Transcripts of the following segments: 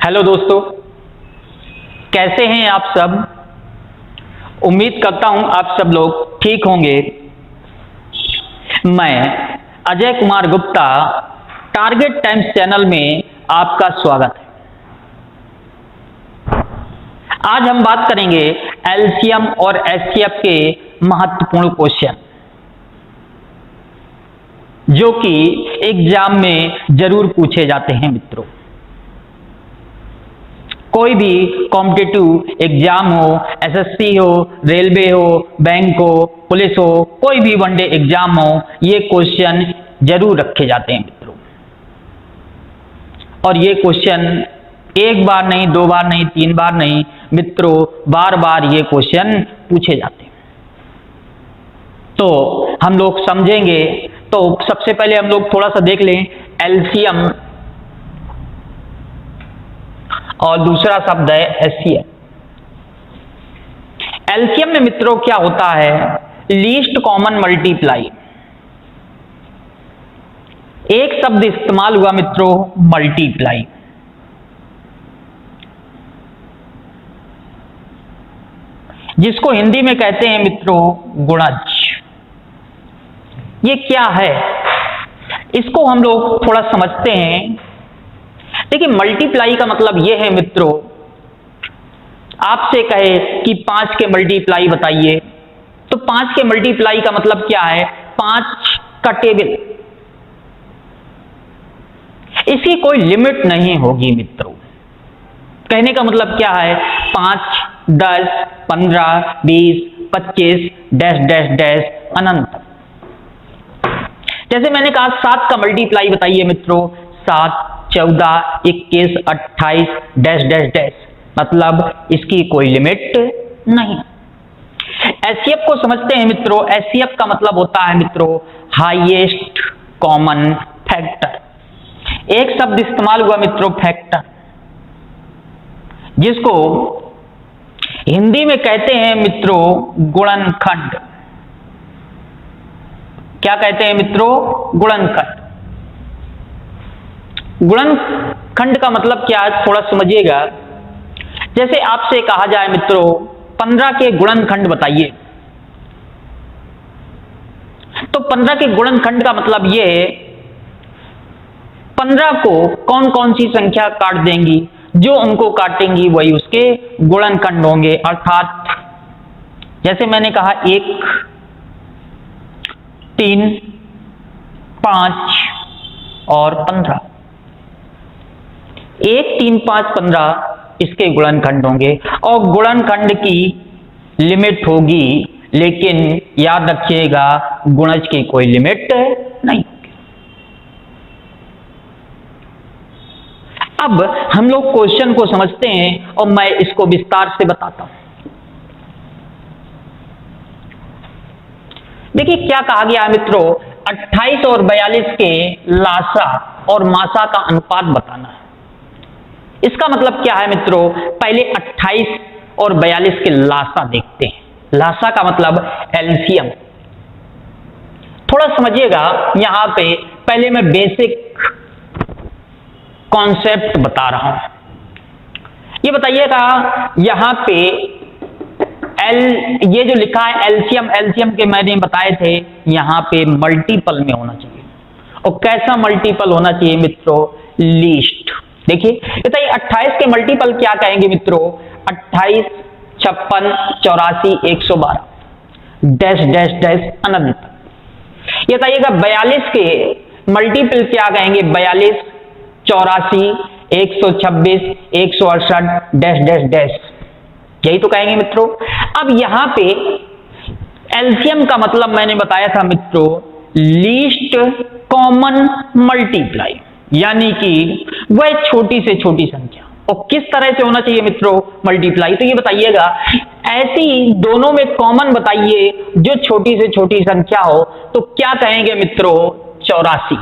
Hello दोस्तों, कैसे हैं आप सब। उम्मीद करता हूं आप सब लोग ठीक होंगे। मैं Ajay Kumar Gupta, target times channel में आपका स्वागत है। आज हम बात करेंगे एलसीएम और एचसीएफ के महत्वपूर्ण क्वेश्चन, जो कि एग्जाम में जरूर पूछे जाते हैं मित्रों। कोई भी कॉम्पिटिटिव एग्जाम हो, एसएससी हो, रेलवे हो, बैंक हो, पुलिस हो, कोई भी वनडे एग्जाम हो, ये क्वेश्चन जरूर रखे जाते हैं मित्रों। और ये क्वेश्चन एक बार नहीं, दो बार नहीं, तीन बार नहीं मित्रों, बार बार ये क्वेश्चन पूछे जाते हैं। तो हम लोग समझेंगे। तो सबसे पहले हम लोग थोड़ा सा देख लें एलसीएम और दूसरा शब्द है एचसीएफ। एलसीएम में मित्रों क्या होता है? Least common multiply. एक शब्द इस्तेमाल हुआ मित्रों, मल्टीप्लाई। जिसको हिंदी में कहते हैं मित्रों गुणज। ये क्या है, इसको हम लोग थोड़ा समझते हैं। देखिए, मल्टीप्लाई का मतलब यह है मित्रों, आपसे कहे कि 5 के मल्टीप्लाई बताइए, तो 5 के मल्टीप्लाई का मतलब क्या है? 5 का टेबल। इसकी कोई लिमिट नहीं होगी मित्रों। कहने का मतलब क्या है? 5, 10, 15, 20, 25 डैश डैश डैश अनंत। जैसे मैंने कहा 7 का मल्टीप्लाई बताइए मित्रों, 7, 14, 21, 28 डैश डैश डैश, मतलब इसकी कोई लिमिट नहीं। एचसीएफ को समझते हैं मित्रों। एचसीएफ का मतलब होता है मित्रों हाईएस्ट कॉमन फैक्टर। एक शब्द इस्तेमाल हुआ मित्रों फैक्टर, जिसको हिंदी में कहते हैं मित्रों गुणनखंड। क्या कहते हैं मित्रों? गुणनखंड। गुणनखंड का मतलब क्या है, थोड़ा समझिएगा। जैसे आपसे कहा जाए मित्रों 15 के गुणनखंड बताइए, तो 15 के गुणनखंड का मतलब ये है 15 को कौन कौन सी संख्या काट देंगी, जो उनको काटेंगी वही उसके गुणनखंड होंगे। अर्थात जैसे मैंने कहा 1, 3, 5 और 15। 1, 3, 5, 15 इसके गुणनखंड होंगे और गुणनखंड की लिमिट होगी, लेकिन याद रखिएगा गुणज की कोई लिमिट नहीं। अब हम लोग क्वेश्चन को समझते हैं और मैं इसको विस्तार से बताता हूं। देखिए क्या कहा गया है मित्रों, 28 और 42 के लासा और मासा का अनुपात बताना है। इसका मतलब क्या है मित्रों? पहले 28 और 42 के लासा देखते हैं। लासा का मतलब एलसीएम। थोड़ा समझिएगा यहां पे, पहले मैं बेसिक कॉन्सेप्ट बता रहा हूं। ये बताइएगा यहां पे ये जो लिखा है एलसीएम, एलसीएम के मैंने बताए थे यहां पे मल्टीपल में होना चाहिए। और कैसा मल्टीपल होना चाहिए मित्रों? लीस्ट। देखिए बताइए 28 के मल्टीपल क्या कहेंगे मित्रों? 28, 56, 84, 112 डैश डैश डैश अनंत। ये बताइएगा 42 के मल्टीपल क्या कहेंगे? 42, 84, 126, 168 डैश डैश डैश, यही तो कहेंगे मित्रों। अब यहां पे एलसीएम का मतलब मैंने बताया था मित्रों लीस्ट कॉमन मल्टीप्लाई, यानी कि वह छोटी से छोटी संख्या। और किस तरह से होना चाहिए मित्रों मल्टीप्लाई? तो ये बताइएगा ऐसी दोनों में कॉमन बताइए जो छोटी से छोटी संख्या हो, तो क्या कहेंगे मित्रों? 84।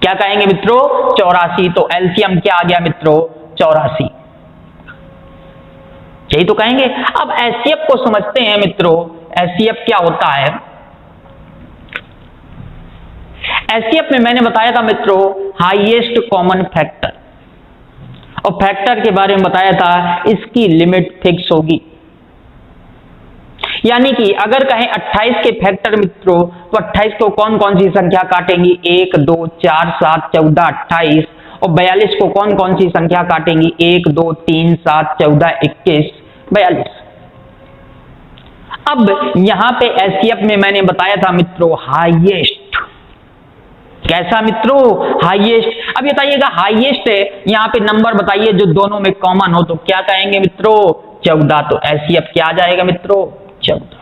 क्या कहेंगे मित्रों? 84। तो एलसीएम क्या आ गया मित्रों? 84, यही तो कहेंगे। अब एचसीएफ को समझते हैं मित्रों। एचसीएफ क्या होता है? एचसीएफ में मैंने बताया था मित्रों हाईएस्ट कॉमन फैक्टर। और फैक्टर के बारे में बताया था, इसकी लिमिट फिक्स होगी। यानी कि अगर कहें 28 के फैक्टर मित्रों, तो 28 को कौन कौन सी संख्या काटेंगी? 1, 2, 4, 7, 14, 28। और 42 को कौन कौन सी संख्या काटेंगी? 1, 2, 3, 7, 14, 21, 42। अब यहां पे एससीएफ में मैंने बताया था मित्रों हाईएस्ट। कैसा मित्रों? हाईएस्ट। अब बताइएगा हाईएस्ट है, यहां पे नंबर बताइए जो दोनों में कॉमन हो, तो क्या कहेंगे मित्रों? 14। तो एससीएफ क्या आ जाएगा मित्रों? 14।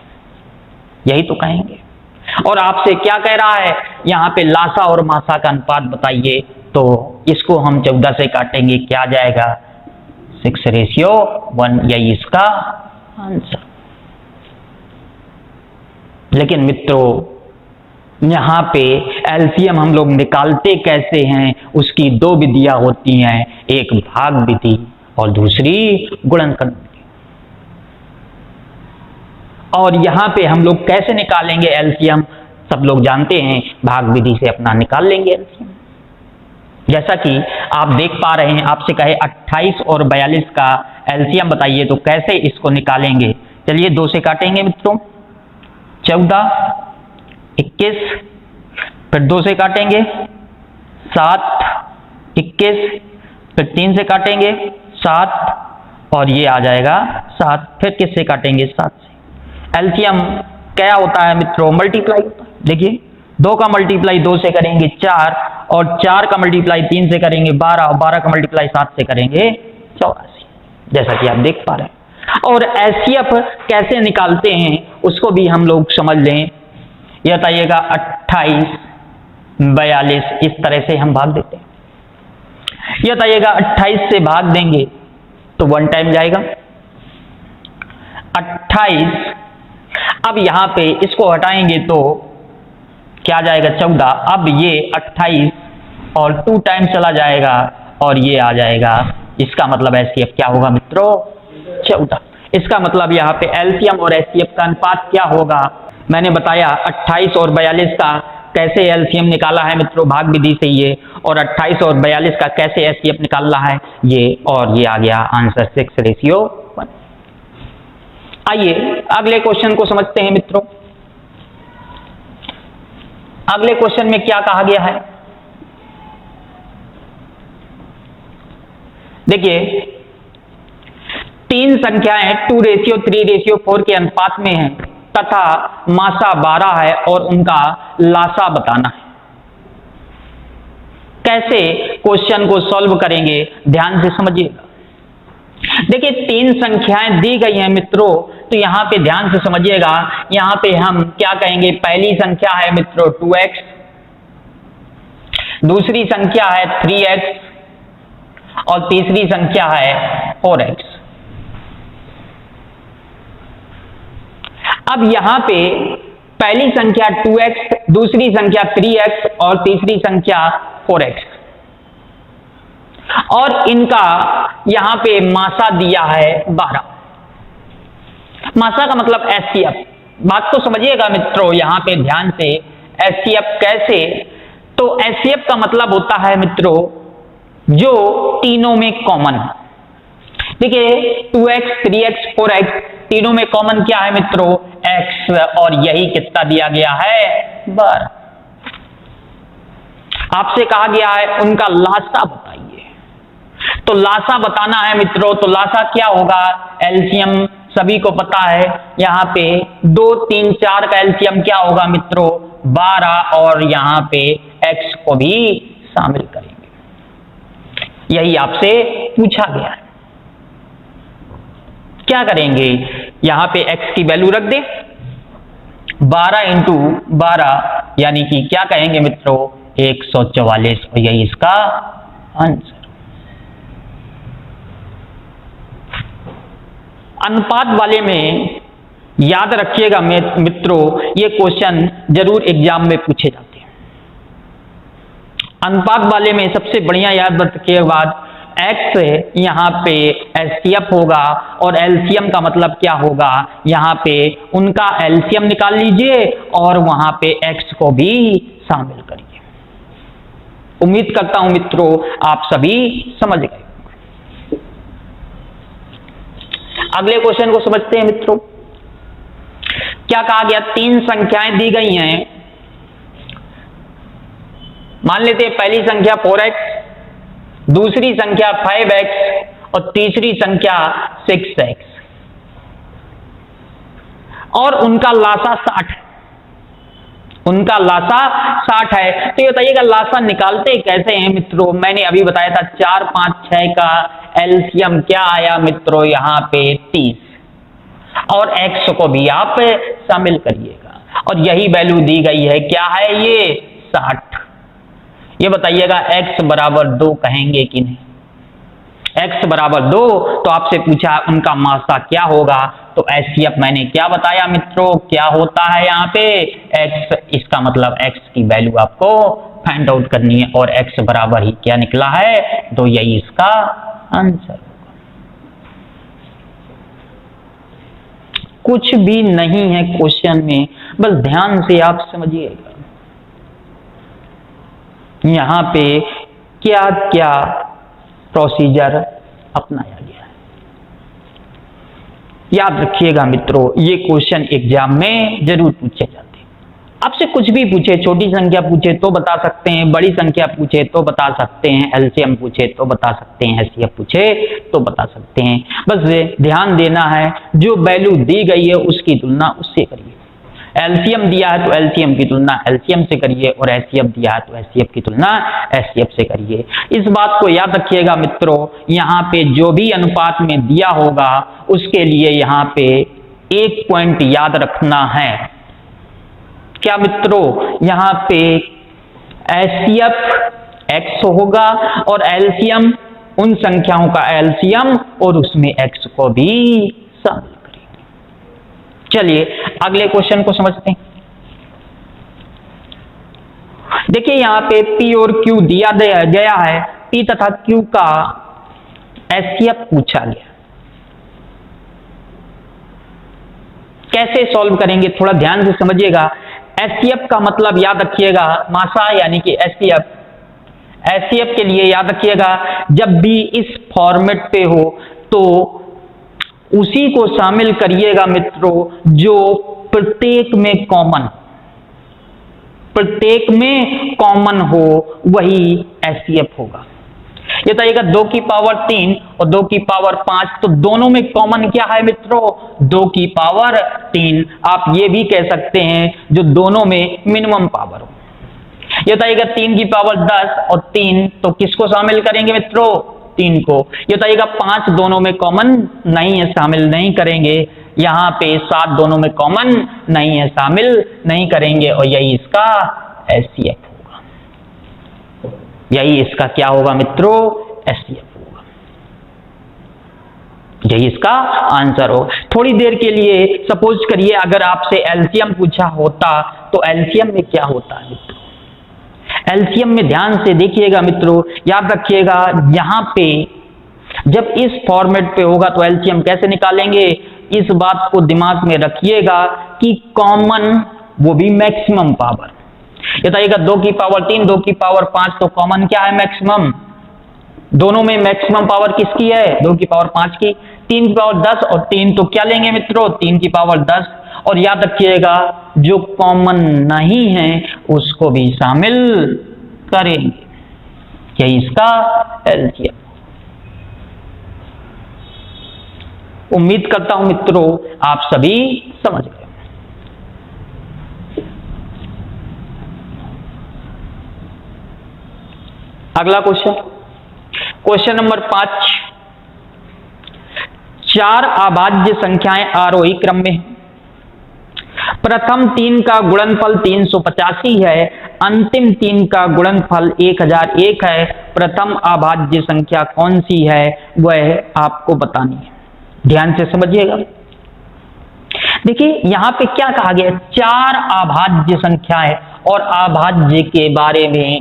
यही तो कहेंगे। और आपसे क्या कह रहा है? यहां पे लासा और मासा का अनुपात बताइए, तो इसको हम 14 से काटेंगे, क्या आ जाएगा? 6:1। यही इसका आंसर। लेकिन मित्रों यहां पे एलसीएम हम लोग निकालते कैसे हैं? उसकी दो विधियां होती हैं, एक भाग विधि और दूसरी गुणनखंड विधि। और यहां पे हम लोग कैसे निकालेंगे एलसीएम? सब लोग जानते हैं, भाग विधि से अपना निकाल लेंगे एलसीएम। जैसा कि आप देख पा रहे हैं, आपसे कहे 28 और 42 का एलसीएम बताइए, तो कैसे इसको निकालेंगे? चलिए 2 से काटेंगे मित्रों, 14, 21, फिर 2 से काटेंगे 7, 21, फिर 3 से काटेंगे 7, और ये आ जाएगा 7, फिर किससे काटेंगे? 7 से। एलसीएम क्या होता है मित्रों? मल्टीप्लाई होता है। देखिए 2 का मल्टीप्लाई 2 से करेंगे 4, और 4 का मल्टीप्लाई 3 से करेंगे 12, और 12 का मल्टीप्लाई 7 से करेंगे 84, जैसा कि आप देख पा रहे हैं। और एचसीएफ कैसे निकालते हैं उसको भी हम लोग समझ लें। यह बताइएगा 28, 42 इस तरह से हम भाग देते हैं। यह बताइएगा 28 से भाग देंगे तो 1 टाइम जाएगा 28। अब यहां पे इसको हटाएंगे तो क्या जाएगा? 14। अब ये 28 और 2 टाइम चला जाएगा, और ये आ जाएगा। इसका मतलब एचसीएफ क्या होगा मित्रों? 14। इसका मतलब यहाँ पे एलसीएम और एचसीएफ का अनुपात क्या होगा? मैंने बताया 28 और 42 का कैसे एलसीएम निकाला है मित्रों, भाग विधि से ये, और 28 और 42 का कैसे एचसीएफ निकालना है ये, और ये आ गया आंसर 6:1। आइए अगले क्वेश्चन को समझते हैं मित्रों। अगले क्वेश्चन में क्या कहा गया है? देखिए 3 संख्याएं 2:3:4 के अनुपात में हैं तथा मासा 12 है और उनका लासा बताना है। कैसे क्वेश्चन को सॉल्व करेंगे? ध्यान से समझिएगा। देखिए 3 संख्याएं दी गई हैं मित्रों, तो यहां पे ध्यान से समझिएगा। यहां पे हम क्या कहेंगे? पहली संख्या है मित्रों 2x, दूसरी संख्या है 3x, और तीसरी संख्या है 4x। अब यहां पे पहली संख्या 2x, दूसरी संख्या 3x और तीसरी संख्या 4x, और इनका यहां पे मासा दिया है 12। मासा का मतलब एचसीएफ। बात तो समझिएगा मित्रों यहां पे ध्यान से। एचसीएफ कैसे? तो एचसीएफ का मतलब होता है मित्रों जो तीनों में कॉमन। देखिए 2x, 3x, 4x तीनों में कॉमन क्या है मित्रों? x, और यही कितना दिया गया है? 12। आपसे कहा गया है उनका लासा बताइए, तो लासा बताना है मित्रों। तो लासा क्या होगा? एलसीएम सभी को पता है, यहां पे 2, 3, 4 का एलसीएम क्या होगा मित्रों? 12, और यहां पे x को भी शामिल करेंगे। यही आपसे पूछा गया है। क्या करेंगे? यहां पे x की वैल्यू रख दे, 12 इंटू 12 यानी कि क्या कहेंगे मित्रों? 144, और यही इसका आंसर। अनुपात वाले में याद रखिएगा मित्रों, ये क्वेश्चन जरूर एग्जाम में पूछे जाते हैं। अनुपात वाले में सबसे बढ़िया याद रखिएगा बात, x यहां पे एचसीएफ होगा, और एलसीएम का मतलब क्या होगा? यहां पे उनका एलसीएम निकाल लीजिए और वहां पे x को भी शामिल करिए। उम्मीद करता हूं मित्रों आप सभी समझ गए। अगले क्वेश्चन को समझते हैं मित्रों। क्या कहा गया, तीन संख्याएं दी गई हैं, मान लेते हैं पहली संख्या 4x, दूसरी संख्या 5x और तीसरी संख्या 6x, और उनका लासा 60 है, उनका लासा 60 है। तो ये बताइएगा लासा निकालते कैसे हैं मित्रों। मैंने अभी बताया था 4, 5, 6 का एलसीएम क्या आया मित्रों, यहां पे 30, और x को भी आप शामिल करिएगा, और यही वैल्यू दी गई है, क्या है ये 60। ये बताइएगा x बराबर 2 कहेंगे कि नहीं। x बराबर 2, तो आपसे पूछा उनका मासा क्या होगा, तो एचसीएफ मैंने क्या बताया मित्रों, क्या होता है यहाँ पे x, इसका मतलब x की वैल्यू आपको फाइंड आउट करनी है, और x बराबर ही क्या निकला है, तो यही इसका आंसर होगा। कुछ भी नहीं है क्वेश्चन में, बस ध्यान से आप समझिएगा यहां पे क्या क्या प्रोसीजर अपनाया गया है। याद रखिएगा मित्रों, ये क्वेश्चन एग्जाम में जरूर पूछे जाते हैं। आपसे कुछ भी पूछे, छोटी संख्या पूछे तो बता सकते हैं, बड़ी संख्या पूछे तो बता सकते हैं, एलसीएम पूछे तो बता सकते हैं, एचसीएफ पूछे तो बता सकते हैं। बस ध्यान देना है, जो वैल्यू दी गई है उसकी तुलना उससे करिए। एलसीएम दिया है तो एलसीएम की तुलना एलसीएम से करिए, और एचसीएफ दिया है तो एचसीएफ की तुलना एचसीएफ से करिए। इस बात को याद रखिएगा मित्रों, यहाँ पे जो भी अनुपात में दिया होगा उसके लिए यहाँ पे एक पॉइंट याद रखना है। क्या मित्रों, यहाँ पे एचसीएफ एक्स होगा और एलसीएम उन संख्याओं का एलसीएम, और उसमें एक्स को भी शामिल। चलिए अगले क्वेश्चन को समझते हैं। देखिए यहां पे P और Q दिया गया है, P तथा Q का एचसीएफ पूछा गया। कैसे सॉल्व करेंगे थोड़ा ध्यान से समझिएगा। एचसीएफ का मतलब याद रखिएगा मासा यानी कि एचसीएफ। एचसीएफ के लिए याद रखिएगा जब भी इस फॉर्मेट पे हो तो उसी को शामिल करिएगा मित्रों जो प्रत्येक में कॉमन हो, वही एचसीएफ होगा। ये बताइएगा 2 की पावर 3 और 2 की पावर 5, तो दोनों में कॉमन क्या है मित्रों, 2 की पावर 3। आप ये भी कह सकते हैं जो दोनों में मिनिमम पावर हो। ये बताइएगा 3 की पावर 10 और 3, तो किसको शामिल करेंगे मित्रों, 3 को। ये बताइएगा 5 दोनों में कॉमन नहीं है, शामिल नहीं करेंगे। यहाँ पे 7 दोनों में कॉमन नहीं है, शामिल नहीं करेंगे, और यही इसका एचसीएफ होगा। यही इसका क्या होगा मित्रों, एचसीएफ होगा। यही इसका आंसर हो। थोड़ी देर के लिए सपोज करिए अगर आपसे एलसीएम पूछा होता तो एलसीएम में क्या होता है मित्रों। एलसीएम में ध्यान से देखिएगा मित्रों, याद रखिएगा यहां पे जब इस फॉर्मेट पे होगा तो एलसीएम कैसे निकालेंगे, इस बात को दिमाग में रखिएगा कि कॉमन वो भी मैक्सिमम पावर। ये बताइएगा 2 की पावर 3, 2 की पावर 5, तो कॉमन क्या है, मैक्सिमम। दोनों में मैक्सिमम पावर किसकी है, 2 की पावर 5 की। 3 की पावर 10 और 3, तो क्या लेंगे मित्रों, 3 की पावर 10। और याद रखिएगा जो कॉमन नहीं है उसको भी शामिल करेंगे, यही इसका एलसीएम। उम्मीद करता हूं मित्रों आप सभी समझ गए। अगला क्वेश्चन नंबर 5। 4 अभाज्य संख्याएं आरोही क्रम में हैं। प्रथम 3 का गुणनफल 385 है, अंतिम 3 का गुणनफल 1001 है। प्रथम अभाज्य संख्या कौन सी है वह आपको बतानी है। ध्यान से समझिएगा। देखिए यहां पे क्या कहा गया, 4 अभाज्य संख्याएं, और अभाज्य के बारे में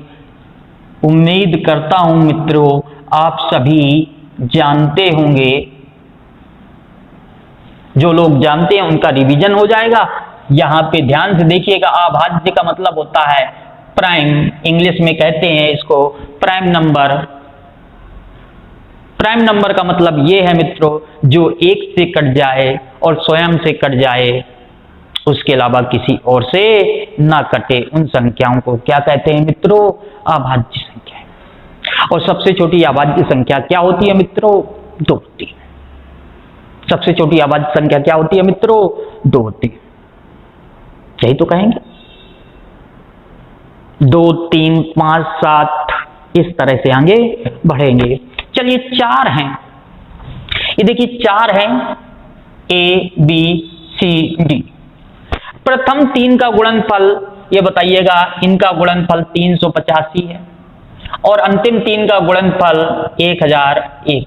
उम्मीद करता हूं मित्रों आप सभी जानते होंगे। जो लोग जानते हैं उनका रिवीजन हो जाएगा। यहां पे ध्यान से देखिएगा, अभाज्य का मतलब होता है प्राइम, इंग्लिश में कहते हैं इसको प्राइम नंबर। प्राइम नंबर का मतलब ये है मित्रों जो एक से कट जाए और स्वयं से कट जाए, उसके अलावा किसी और से ना कटे, उन संख्याओं को क्या कहते हैं मित्रों? अभाज्य संख्या। और सबसे छोटी अभाज्य संख्या क्या होती है मित्रों? 2 3। सबसे छोटी अभाज्य संख्या क्या होती है मित्रों? 2 3। यही तो कहेंगे। 2 3 5 7 इस तरह से आगे बढ़ेंगे। चलिए 4 हैं, ये देखिए 4 हैं, A B C D। प्रथम 3 का गुणनफल ये बताइएगा, इनका गुणनफल 385 है और अंतिम 3 का गुणनफल 1001 है।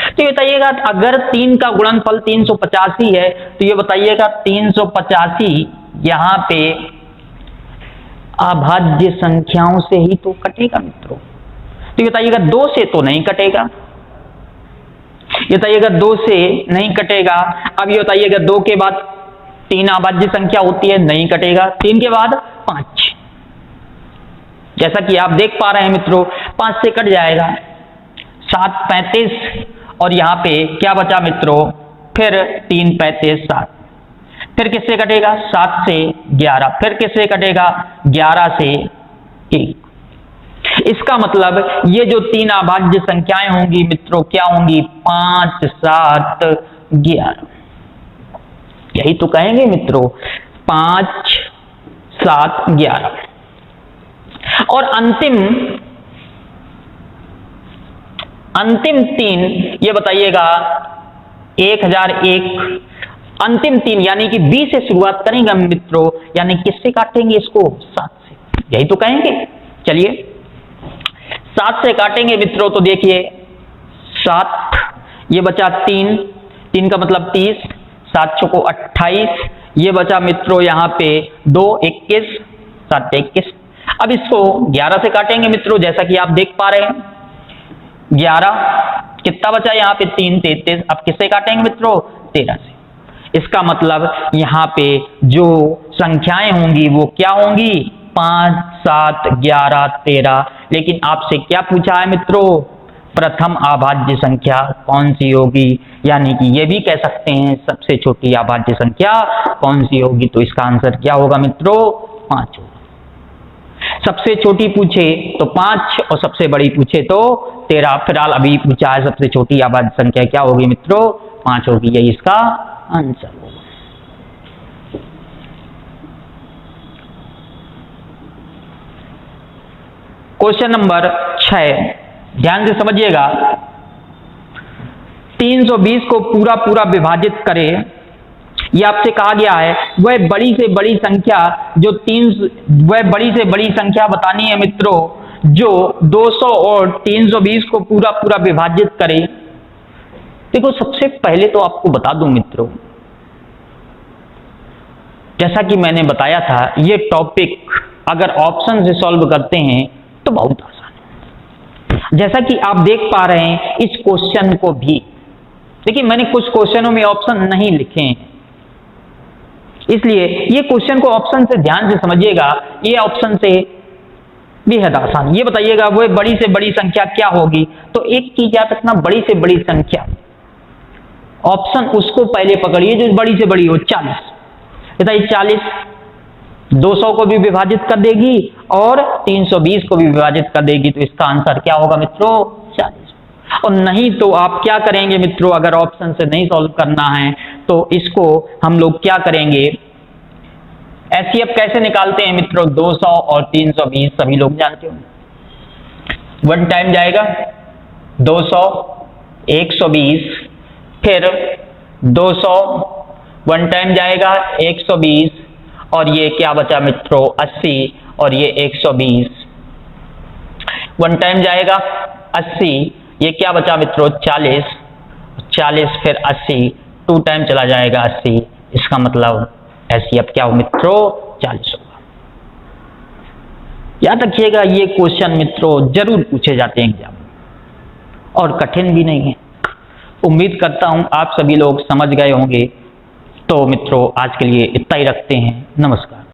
तो ये बताइएगा अगर 3 का गुणनफल 385 है तो ये बताइएगा 385 यहाँ पे अभाज्य संख्याओं से ही तो कटेगा मित्रों। तो ये बताइएगा 2 से तो नहीं कटेगा, ये बताइएगा 2 से नहीं कटेगा। अब ये बताइएगा 2 के बाद 3 अभाज्य संख्या होती है, नहीं कटेगा। 3 के बाद 5, जैसा कि आप देख पा रहे हैं मित्रों 5 से कट जाएगा, 7 35 और यहाँ पे क्या बचा मित्रों? फिर 3 35 7, फिर किससे कटेगा? 7 से 11, फिर किससे कटेगा? 11 से 1। इसका मतलब ये जो 3 अभाज्य संख्याएं होंगी मित्रों क्या होंगी? 5 7 11। यही तो कहेंगे मित्रों 5 7 11। और अंतिम 3 ये बताइएगा 1001। अंतिम 3 यानी कि 20 से शुरुआत करेंगे मित्रों, यानी किससे काटेंगे इसको? 7 से। यही तो कहेंगे। चलिए 7 से काटेंगे मित्रों, तो देखिए 7, ये बचा 3 का मतलब 30, 7 छको 28, ये बचा मित्रों यहाँ पे 2 21, 7 21। अब इसको 11 से काटेंगे मित्रों, जैसा कि आप देख पा रहे हैं 11, कितना बचा यहाँ पे? 3 33। अब किससे काटेंगे मित्रों? 13 से। इसका मतलब यहाँ पे जो संख्याएं होंगी वो क्या होंगी? 5 7 11 13। लेकिन आपसे क्या पूछा है मित्रों? प्रथम अभाज्य संख्या कौन सी होगी, यानी कि ये भी कह सकते हैं सबसे छोटी अभाज्य संख्या कौन सी होगी। तो इसका आंसर क्या होगा मित्रों? 5 होगा। सबसे छोटी पूछे तो 5 और सबसे बड़ी पूछे तो 13। फिलहाल अभी पूछा है सबसे छोटी अभाज्य संख्या क्या होगी मित्रों? 5 होगी। यही इसका आंसर होगा। क्वेश्चन नंबर 6, ध्यान से समझिएगा। 320 को पूरा विभाजित करें, ये आपसे कहा गया है वह बड़ी से बड़ी संख्या जो वह बड़ी से बड़ी संख्या बतानी है मित्रों जो 200 और 320 को पूरा विभाजित करे। देखो सबसे पहले तो आपको बता दूं मित्रों, जैसा कि मैंने बताया था ये टॉपिक अगर ऑप्शन से सॉल्व करते हैं तो बहुत आसान है। जैसा कि आप देख पा रहे हैं इस क्वेश्चन को भी, देखिए मैंने कुछ क्वेश्चनों में ऑप्शन नहीं लिखे हैं, इसलिए ये क्वेश्चन को ऑप्शन से ध्यान से समझिएगा। ये ऑप्शन से बेहद आसान। ये बताइएगा वो बड़ी से बड़ी संख्या क्या होगी, तो एक की याद रखना बड़ी से बड़ी संख्या, ऑप्शन उसको पहले पकड़िए जो बड़ी से बड़ी हो। 40 बताइए, 40 200 को भी विभाजित कर देगी और 320 को भी विभाजित कर देगी। तो इसका आंसर क्या होगा मित्रों? 40। और नहीं तो आप क्या करेंगे मित्रों, अगर ऑप्शन से नहीं सॉल्व करना है तो इसको हम लोग क्या करेंगे, एचसीएफ कैसे निकालते हैं मित्रों? 200 और 320 सभी लोग जानते हो। 1 टाइम जाएगा 200 120, फिर 200 1 टाइम जाएगा 120 और ये क्या बचा मित्रों? 80 और ये 120। 1 टाइम जाएगा 80, ये क्या बचा मित्रों? 40 फिर 80, 2 टाइम चला जाएगा 80। इसका मतलब एचसीएफ क्या हो मित्रों? 40 होगा। याद रखिएगा ये क्वेश्चन मित्रों जरूर पूछे जाते हैं एग्जाम में और कठिन भी नहीं है। उम्मीद करता हूं आप सभी लोग समझ गए होंगे। तो मित्रों आज के लिए इतना ही रखते हैं। नमस्कार।